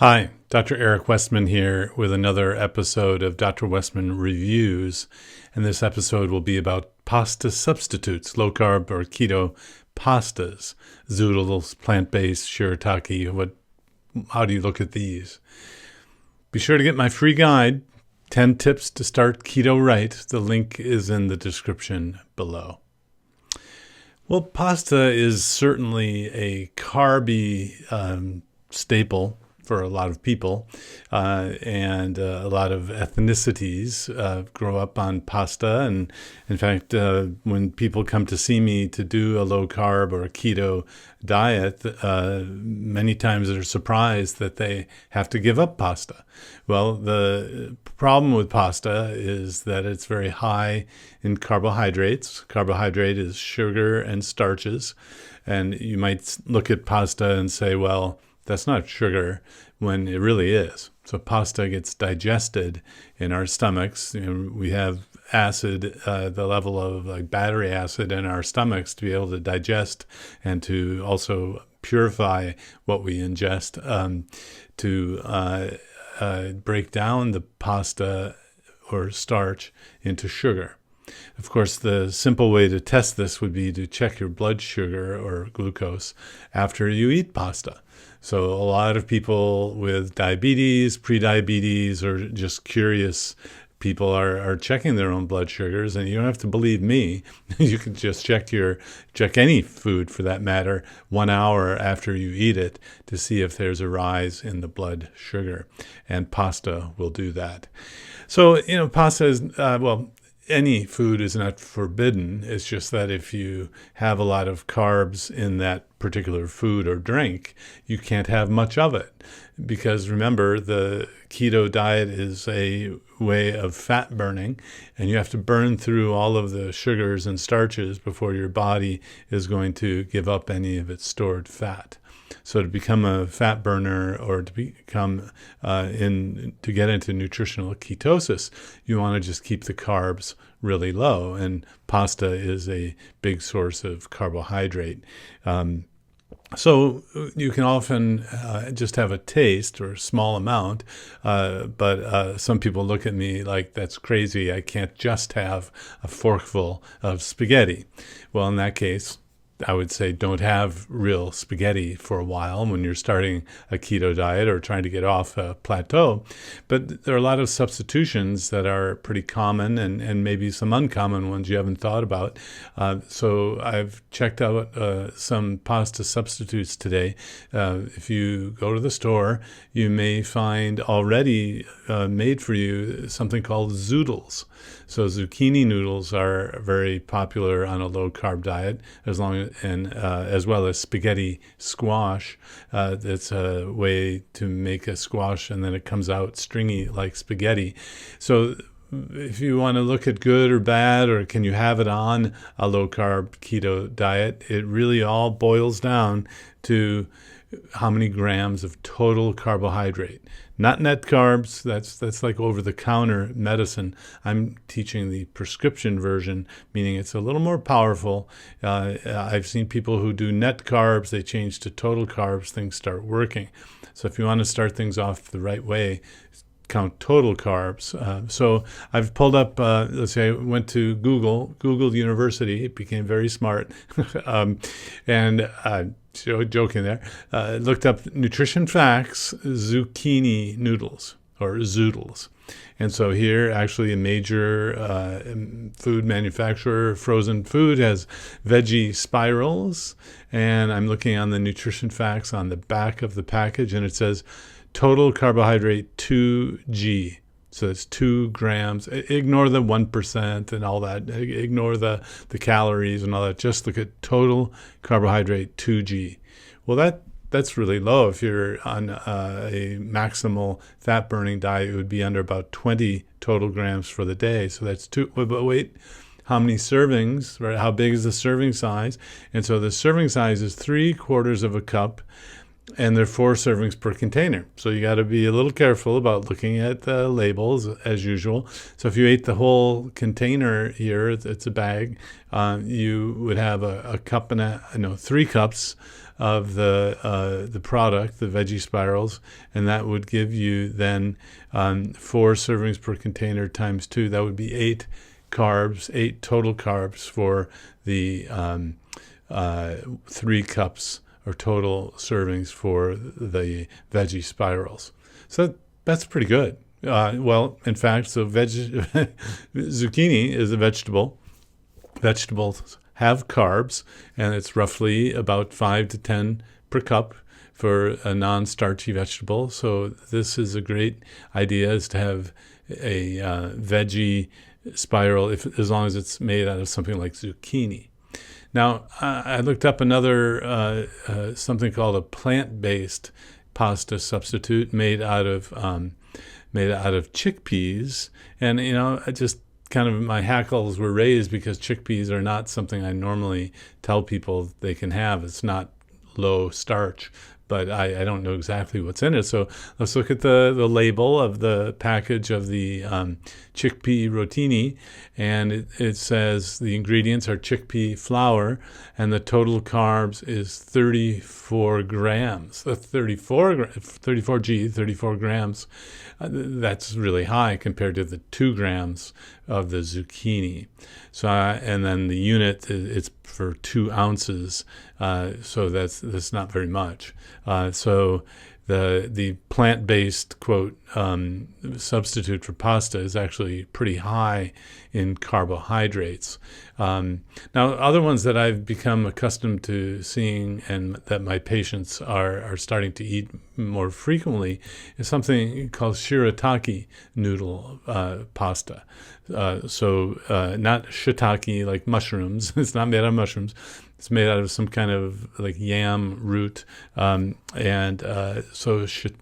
Hi, Dr. Eric Westman here with another episode of Dr. Westman Reviews. And this episode will be about pasta substitutes, low-carb or keto pastas, noodles, plant-based, shirataki. How do you look at these? Be sure to get my free guide, 10 Tips to Start Keto Right. The link is in the description below. Well, pasta is certainly a carby staple for a lot of people, and a lot of ethnicities grow up on pasta. And in fact, when people come to see me to do a low-carb or a keto diet, many times they're surprised that they have to give up pasta. Well, the problem with pasta is that it's very high in carbohydrates. Carbohydrate is sugar and starches. And you might look at pasta and say, well, that's not sugar, when it really is. So pasta gets digested in our stomachs. We have acid, the level of like battery acid in our stomachs to be able to digest and to also purify what we ingest, to break down the pasta or starch into sugar. Of course, the simple way to test this would be to check your blood sugar or glucose after you eat pasta. So a lot of people with diabetes, prediabetes, or just curious people are checking their own blood sugars, and you don't have to believe me. You can just check any food for that matter 1 hour after you eat it to see if there's a rise in the blood sugar, and pasta will do that. So, pasta is, any food is not forbidden. It's just that if you have a lot of carbs in that particular food or drink, you can't have much of it. Because remember, the keto diet is a way of fat burning, and you have to burn through all of the sugars and starches before your body is going to give up any of its stored fat. So to become a fat burner or to become to get into nutritional ketosis, you want to just keep the carbs really low. And pasta is a big source of carbohydrate. So you can often just have a taste or a small amount, but some people look at me like that's crazy. I can't just have a forkful of spaghetti. Well, in that case, I would say don't have real spaghetti for a while when you're starting a keto diet or trying to get off a plateau. But there are a lot of substitutions that are pretty common and maybe some uncommon ones you haven't thought about. So I've checked out some pasta substitutes today. If you go to the store, you may find already made for you something called zoodles. So zucchini noodles are very popular on a low-carb diet, as well as spaghetti squash. That's a way to make a squash, and then it comes out stringy like spaghetti. So if you want to look at good or bad, or can you have it on a low-carb keto diet, it really all boils down to how many grams of total carbohydrate. Not net carbs, that's like over-the-counter medicine. I'm teaching the prescription version, meaning it's a little more powerful. I've seen people who do net carbs, they change to total carbs, things start working. So if you want to start things off the right way, count total carbs. So I've pulled up, let's say I went to Google University, it became very smart, joking there, looked up nutrition facts, zucchini noodles or zoodles. And so here, actually, a major food manufacturer, frozen food, has veggie spirals. And I'm looking on the nutrition facts on the back of the package, and it says total carbohydrate 2G. So it's 2 grams. Ignore the 1% and all that. Ignore the calories and all that. Just look at total carbohydrate 2G. Well, that's really low. If you're on a maximal fat-burning diet, it would be under about 20 total grams for the day. So that's 2. But wait, how many servings, right? How big is the serving size? And so the serving size is 3/4 of a cup. And there are 4 servings per container. So you got to be a little careful about looking at the labels as usual. So if you ate the whole container here, it's a bag, you would have a cup 3 cups of the product, the veggie spirals, and that would give you then 4 servings per container times 2. That would be 8 carbs, 8 total carbs for the 3 cups or total servings for the veggie spirals. So that's pretty good. Well, in fact, so zucchini is a vegetable. Vegetables have carbs, and it's roughly about 5 to 10 per cup for a non-starchy vegetable. So this is a great idea, is to have a veggie spiral, as long as it's made out of something like zucchini. Now, I looked up another something called a plant-based pasta substitute made out of chickpeas, and I just kind of, my hackles were raised because chickpeas are not something I normally tell people they can have. It's not low starch, but I don't know exactly what's in it. So let's look at the label of the package of the chickpea rotini, and it says the ingredients are chickpea flour, and the total carbs is 34 grams. 34 grams. That's really high compared to the 2 grams of the zucchini. So and then the unit, it's for 2 ounces. So that's not very much. So the plant-based, quote, substitute for pasta is actually pretty high in carbohydrates. Now, other ones that I've become accustomed to seeing and that my patients are starting to eat more frequently is something called Shirataki noodle pasta. So not shiitake like mushrooms. It's not made out of mushrooms. It's made out of some kind of like yam root. So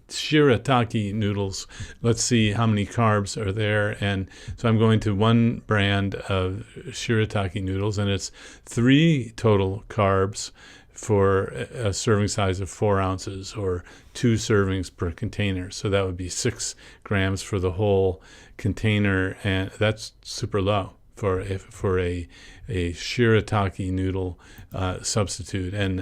shirataki noodles, let's see how many carbs are there. And so I'm going to one brand of shirataki noodles, and it's 3 total carbs for a serving size of 4 ounces, or 2 servings per container. So that would be 6 grams for the whole container, and that's super low for a shirataki noodle substitute. And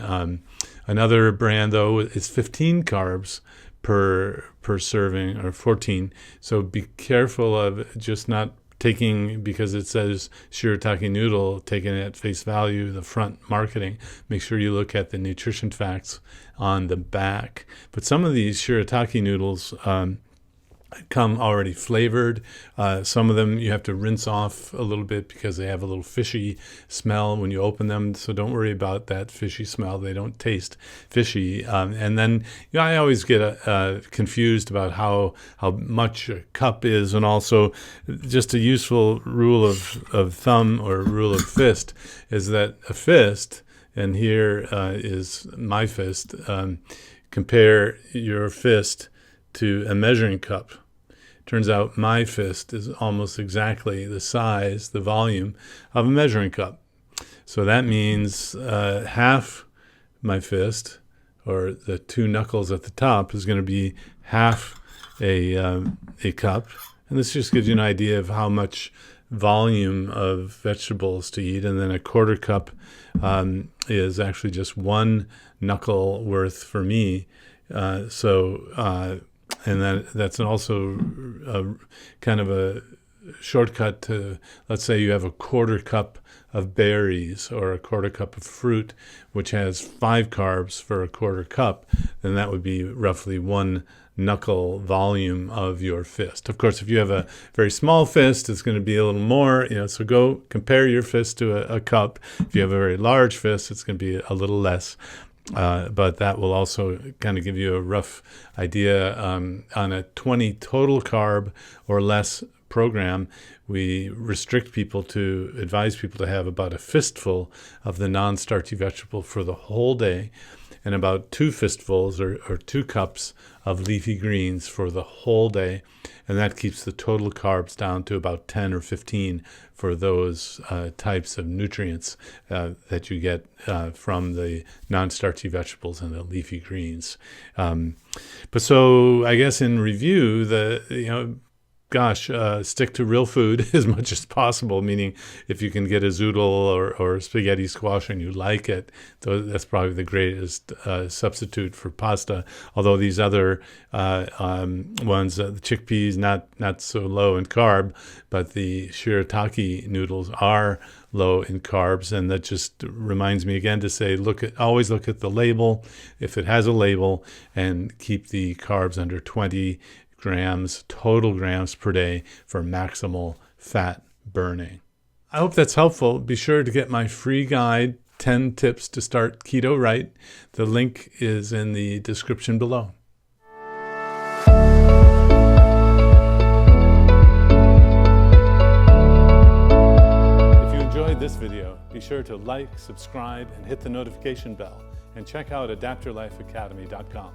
another brand, though, is 15 carbs per serving, or 14. So be careful of just not taking, because it says shirataki noodle, taking it at face value, the front marketing. Make sure you look at the nutrition facts on the back. But some of these shirataki noodles come already flavored. Some of them you have to rinse off a little bit because they have a little fishy smell when you open them. So don't worry about that fishy smell. They don't taste fishy. And then I always get confused about how much a cup is, and also just a useful rule of thumb or rule of fist is that a fist, and here is my fist, compare your fist to a measuring cup. Turns out my fist is almost exactly the size, the volume of a measuring cup. So that means half my fist, or the 2 knuckles at the top, is going to be half a cup. And this just gives you an idea of how much volume of vegetables to eat. And then a 1/4 cup is actually just 1 knuckle worth for me. And that's also kind of a shortcut to, let's say you have a 1/4 cup of berries or a 1/4 cup of fruit, which has 5 carbs for a 1/4 cup, then that would be roughly 1 knuckle volume of your fist. Of course, if you have a very small fist, it's going to be a little more, so go compare your fist to a cup. If you have a very large fist, it's going to be a little less. But that will also kind of give you a rough idea. On a 20 total carb or less program, we advise people to have about a fistful of the non-starchy vegetable for the whole day, and about 2 fistfuls or 2 cups of leafy greens for the whole day. And that keeps the total carbs down to about 10 or 15 for those types of nutrients that you get from the non-starchy vegetables and the leafy greens. But so I guess in review, stick to real food as much as possible, meaning if you can get a zoodle or spaghetti squash and you like it, that's probably the greatest substitute for pasta. Although these other ones, the chickpeas, not so low in carb, but the Shirataki noodles are low in carbs. And that just reminds me again to say, always look at the label, if it has a label, and keep the carbs under 20 total grams per day for maximal fat burning. I hope that's helpful. Be sure to get my free guide, 10 Tips to Start Keto Right. The link is in the description below. If you enjoyed this video, be sure to like, subscribe, and hit the notification bell. And check out adaptyourlifeacademy.com.